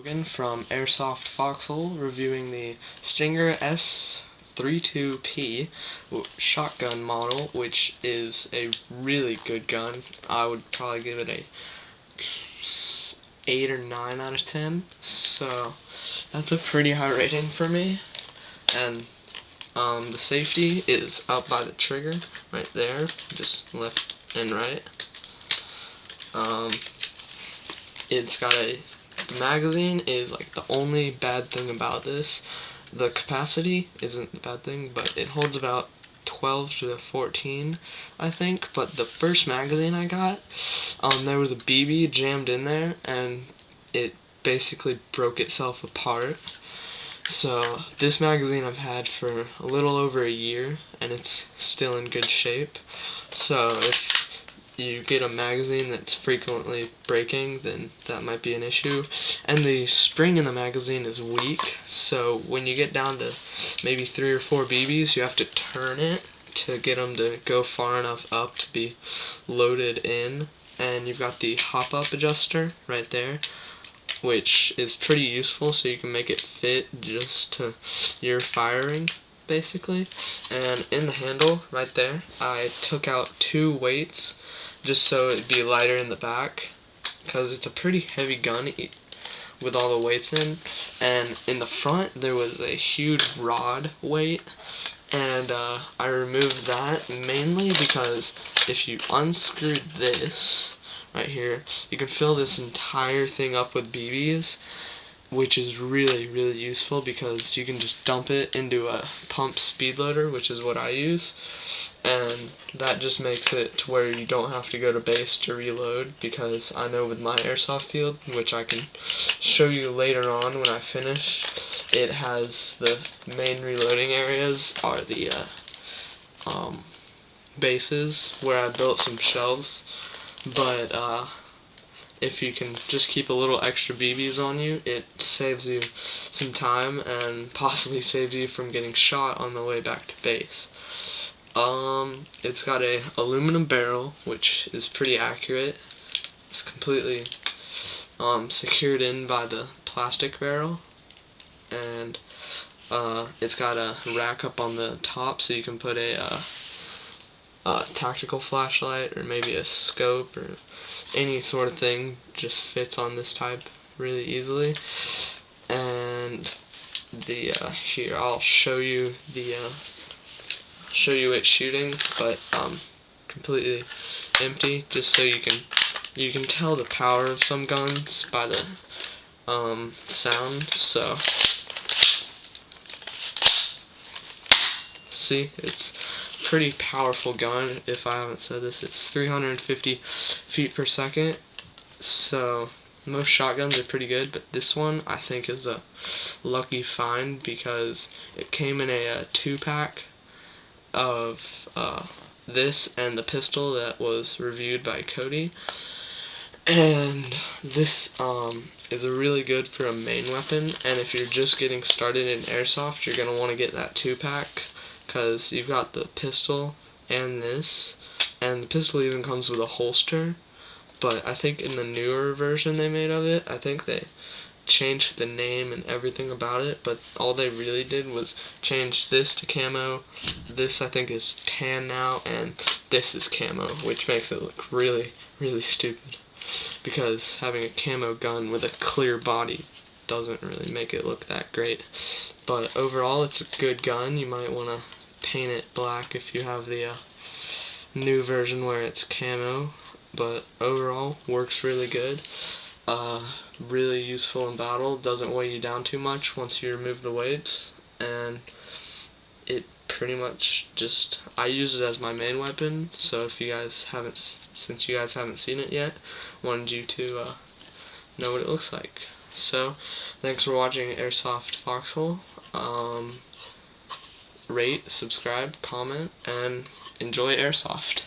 Logan from Airsoftfoxhole reviewing the Stinger S32P shotgun model, which is a really good gun. I would probably give it a 8 or 9 out of 10, so that's a pretty high rating for me. And the safety is up by the trigger right there, just left and right. The magazine is like the only bad thing about this. The capacity isn't the bad thing, but it holds about 12 to 14, I think. But the first magazine I got, there was a BB jammed in there, and it basically broke itself apart. So this magazine I've had for a little over a year, and it's still in good shape. So if you get a magazine that's frequently breaking, then that might be an issue. And the spring in the magazine is weak, so when you get down to maybe 3 or 4 BBs, you have to turn it to get them to go far enough up to be loaded in. And you've got the hop-up adjuster right there, which is pretty useful, so you can make it fit just to your firing, basically. And in the handle right there, I took out 2 weights just so it'd be lighter in the back, because it's a pretty heavy gun with all the weights in. And in the front there was a huge rod weight, and I removed that mainly because if you unscrewed this right here, you can fill this entire thing up with BBs, which is really useful because you can just dump it into a pump speed loader, which is what I use, and that just makes it to where you don't have to go to base to reload, because I know with my airsoft field, which I can show you later on when I finish, it has the main reloading areas are the bases where I built some shelves. But if you can just keep a little extra BBs on you, it saves you some time and possibly saves you from getting shot on the way back to base. It's got a aluminum barrel, which is pretty accurate. It's completely secured in by the plastic barrel, and it's got a rack up on the top so you can put a tactical flashlight or maybe a scope or any sort of thing. Just fits on this type really easily. And the here I'll show you it shooting, but completely empty, just so you can tell the power of some guns by the sound. So see, it's pretty powerful gun. If I haven't said this, it's 350 feet per second, so most shotguns are pretty good, but this one I think is a lucky find because it came in a 2-pack of this and the pistol that was reviewed by Cody, and this is a really good for a main weapon. And if you're just getting started in airsoft, you're going to want to get that 2-pack, because you've got the pistol and this, and the pistol even comes with a holster. But I think in the newer version they made of it, I think they changed the name and everything about it, but all they really did was change this to camo. This I think is tan now, and this is camo, which makes it look really stupid, because having a camo gun with a clear body doesn't really make it look that great. But overall, it's a good gun. You might want to paint it black if you have the new version where it's camo, but overall works really good. Really useful in battle, doesn't weigh you down too much once you remove the weights, and it pretty much just, I use it as my main weapon. So if you guys haven't, since you guys haven't seen it yet, wanted you to know what it looks like. So thanks for watching Airsoftfoxhole. Rate, subscribe, comment, and enjoy airsoft.